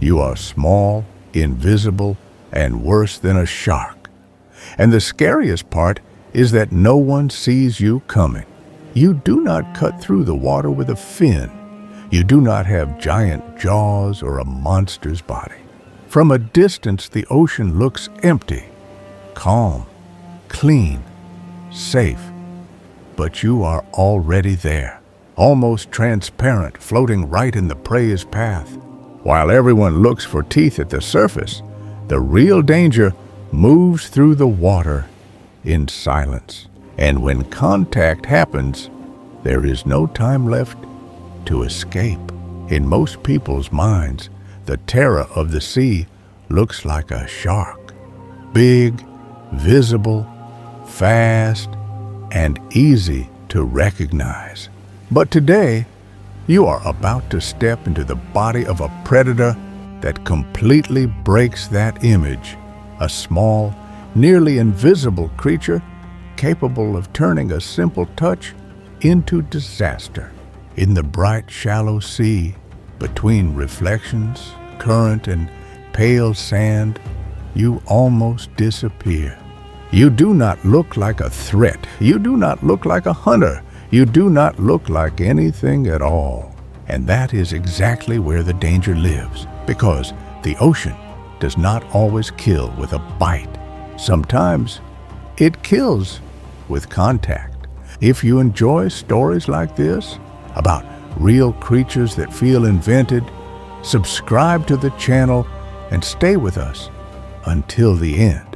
You are small, invisible, and worse than a shark. And the scariest part is that no one sees you coming. You do not cut through the water with a fin. You do not have giant jaws or a monster's body. From a distance, the ocean looks empty, calm, clean, safe. But you are already there, almost transparent, floating right in the prey's path. While everyone looks for teeth at the surface, the real danger moves through the water in silence. And when contact happens, there is no time left to escape. In most people's minds, the terror of the sea looks like a shark. Big, visible, fast, and easy to recognize. But today, you are about to step into the body of a predator that completely breaks that image. A small, nearly invisible creature capable of turning a simple touch into disaster. In the bright, shallow sea, between reflections, current, and pale sand, you almost disappear. You do not look like a threat. You do not look like a hunter. You do not look like anything at all. And that is exactly where the danger lives, because the ocean does not always kill with a bite. Sometimes it kills with contact. If you enjoy stories like this, about real creatures that feel invented, subscribe to the channel and stay with us until the end.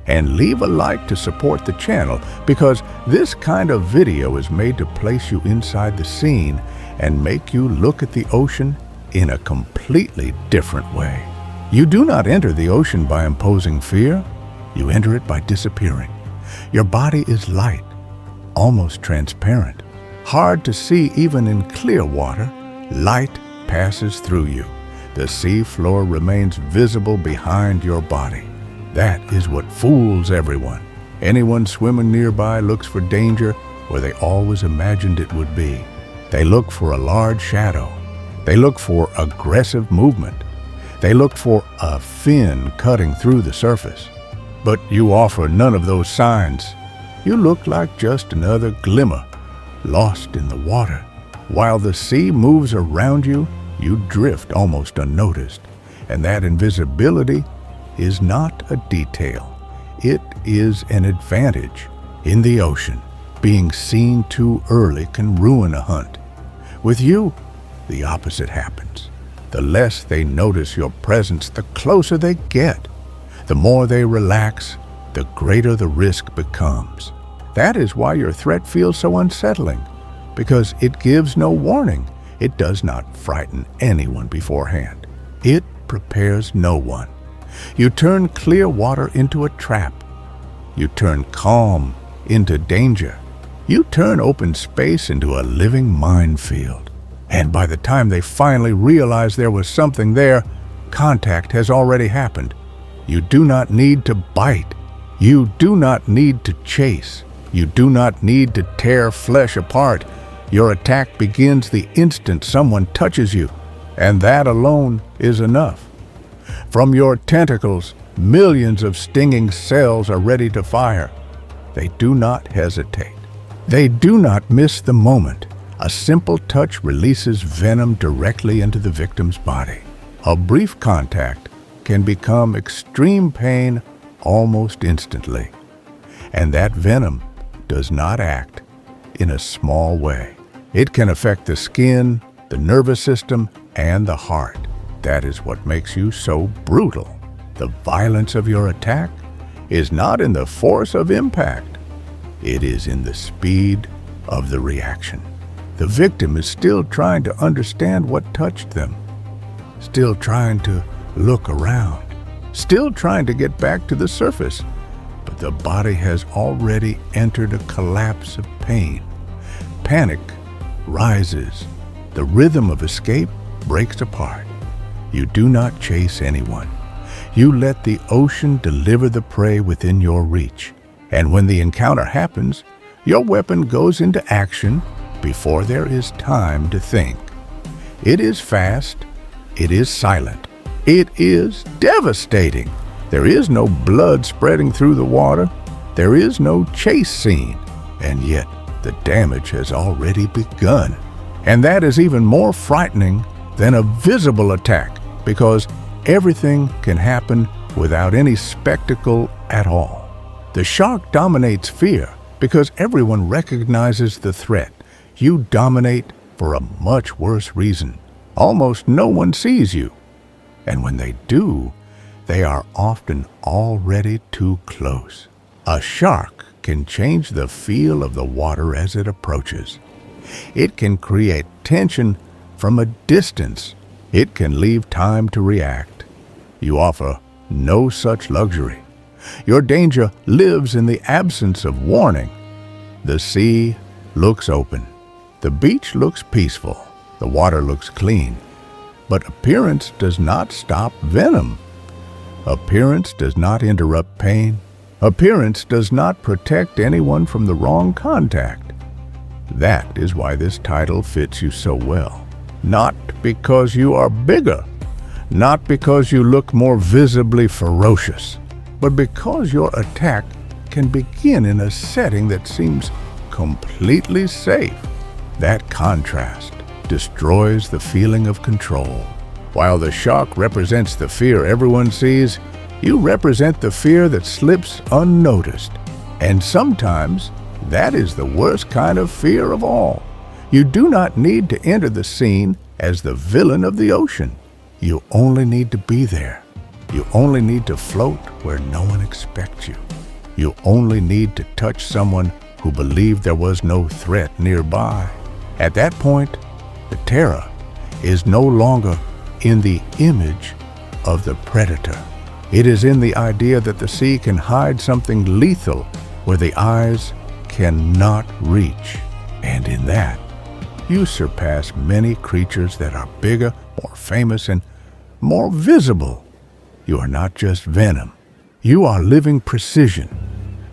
And leave a like to support the channel, because this kind of video is made to place you inside the scene and make you look at the ocean in a completely different way. You do not enter the ocean by imposing fear. You enter it by disappearing. Your body is light, almost transparent. Hard to see even in clear water, light passes through you. The sea floor remains visible behind your body. That is what fools everyone. Anyone swimming nearby looks for danger where they always imagined it would be. They look for a large shadow. They look for aggressive movement. They look for a fin cutting through the surface. But you offer none of those signs. You look like just another glimmer, lost in the water. While the sea moves around you, you drift almost unnoticed. And that invisibility is not a detail. It is an advantage. In the ocean, being seen too early can ruin a hunt. With you, the opposite happens. The less they notice your presence, the closer they get. The more they relax, the greater the risk becomes. That is why your threat feels so unsettling, because it gives no warning. It does not frighten anyone beforehand. It prepares no one. You turn clear water into a trap. You turn calm into danger. You turn open space into a living minefield. And by the time they finally realize there was something there, contact has already happened. You do not need to bite. You do not need to chase. You do not need to tear flesh apart. Your attack begins the instant someone touches you, and that alone is enough. From your tentacles, millions of stinging cells are ready to fire. They do not hesitate. They do not miss the moment. A simple touch releases venom directly into the victim's body. A brief contact can become extreme pain almost instantly. And that venom does not act in a small way. It can affect the skin, the nervous system, and the heart. That is what makes you so brutal. The violence of your attack is not in the force of impact. It is in the speed of the reaction. The victim is still trying to understand what touched them, still trying to look around, still trying to get back to the surface, but the body has already entered a collapse of pain. Panic rises. The rhythm of escape breaks apart. You do not chase anyone. You let the ocean deliver the prey within your reach. And when the encounter happens, your weapon goes into action before there is time to think. It is fast, it is silent, It is devastating. There is no blood spreading through the water. There is no chase scene. And yet, the damage has already begun. And that is even more frightening than a visible attack, because everything can happen without any spectacle at all. The shark dominates fear because everyone recognizes the threat. You dominate for a much worse reason. Almost no one sees you. And when they do, they are often already too close. A shark can change the feel of the water as it approaches. It can create tension from a distance. It can leave time to react. You offer no such luxury. Your danger lives in the absence of warning. The sea looks open. The beach looks peaceful. The water looks clean. But appearance does not stop venom. Appearance does not interrupt pain. Appearance does not protect anyone from the wrong contact. That is why this title fits you so well. Not because you are bigger, not because you look more visibly ferocious, but because your attack can begin in a setting that seems completely safe. That contrast destroys the feeling of control. While the shark represents the fear everyone sees, you represent the fear that slips unnoticed. And sometimes, that is the worst kind of fear of all. You do not need to enter the scene as the villain of the ocean. You only need to be there. You only need to float where no one expects you. You only need to touch someone who believed there was no threat nearby. At that point, the terror is no longer in the image of the predator. It is in the idea that the sea can hide something lethal where the eyes cannot reach. And in that, you surpass many creatures that are bigger, more famous, and more visible. You are not just venom. You are living precision.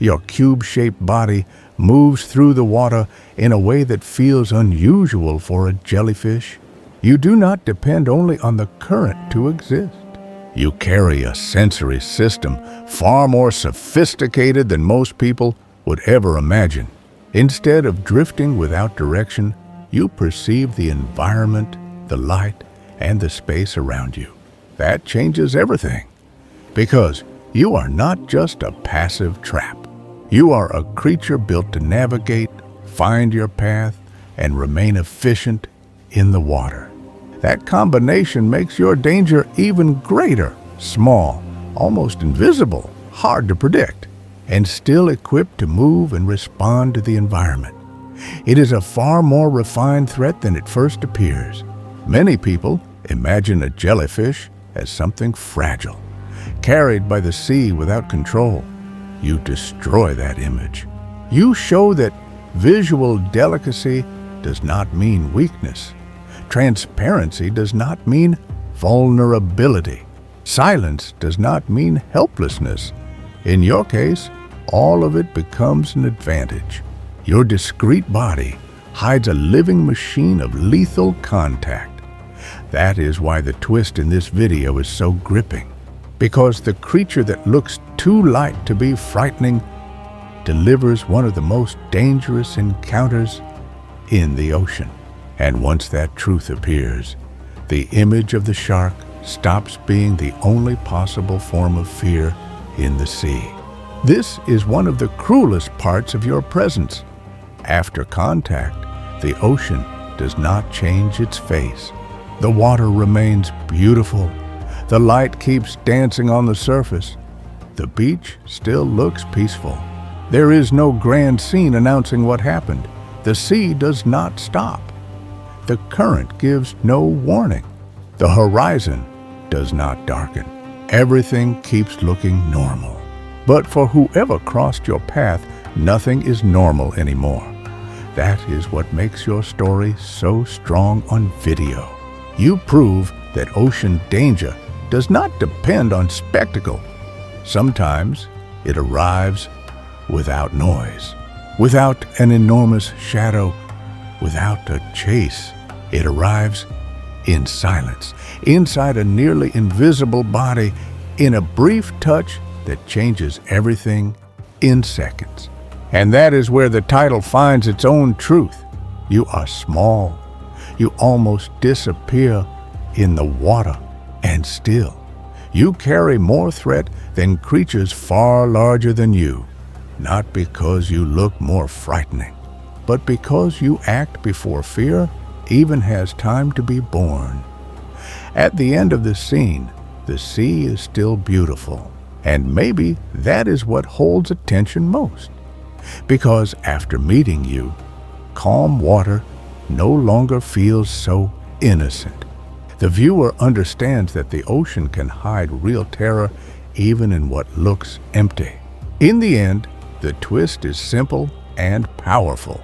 Your cube-shaped body moves through the water in a way that feels unusual for a jellyfish. You do not depend only on the current to exist. You carry a sensory system far more sophisticated than most people would ever imagine. Instead of drifting without direction, you perceive the environment, the light, and the space around you. That changes everything, because you are not just a passive trap. You are a creature built to navigate, find your path, and remain efficient in the water. That combination makes your danger even greater, small, almost invisible, hard to predict, and still equipped to move and respond to the environment. It is a far more refined threat than it first appears. Many people imagine a jellyfish as something fragile, carried by the sea without control. You destroy that image. You show that visual delicacy does not mean weakness. Transparency does not mean vulnerability. Silence does not mean helplessness. In your case, all of it becomes an advantage. Your discreet body hides a living machine of lethal contact. That is why the twist in this video is so gripping. Because the creature that looks too light to be frightening delivers one of the most dangerous encounters in the ocean. And once that truth appears, the image of the shark stops being the only possible form of fear in the sea. This is one of the cruelest parts of your presence. After contact, the ocean does not change its face. The water remains beautiful. The light keeps dancing on the surface. The beach still looks peaceful. There is no grand scene announcing what happened. The sea does not stop. The current gives no warning. The horizon does not darken. Everything keeps looking normal. But for whoever crossed your path, nothing is normal anymore. That is what makes your story so strong on video. You prove that ocean danger does not depend on spectacle. Sometimes it arrives without noise, without an enormous shadow, without a chase. It arrives in silence, inside a nearly invisible body, in a brief touch that changes everything in seconds. And that is where the title finds its own truth. You are small. You almost disappear in the water, and still, you carry more threat than creatures far larger than you, not because you look more frightening, but because you act before fear even has time to be born. At the end of the scene, the sea is still beautiful, and maybe that is what holds attention most. Because after meeting you, calm water no longer feels so innocent. The viewer understands that the ocean can hide real terror even in what looks empty. In the end, the twist is simple and powerful.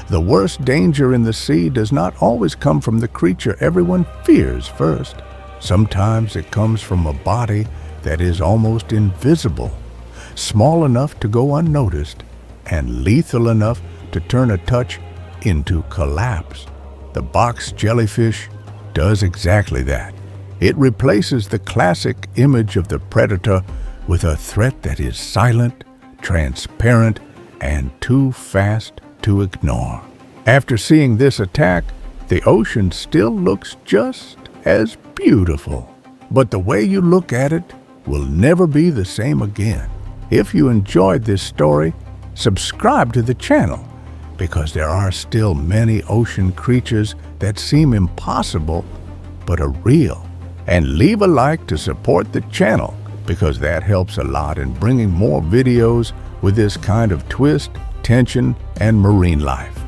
The worst danger in the sea does not always come from the creature everyone fears first. Sometimes it comes from a body that is almost invisible, small enough to go unnoticed, and lethal enough to turn a touch into collapse. The box jellyfish does exactly that. It replaces the classic image of the predator with a threat that is silent, transparent, and too fast to ignore. After seeing this attack, the ocean still looks just as beautiful. But the way you look at it will never be the same again. If you enjoyed this story, subscribe to the channel, because there are still many ocean creatures that seem impossible but are real. And leave a like to support the channel, because that helps a lot in bringing more videos with this kind of twist, tension, and marine life.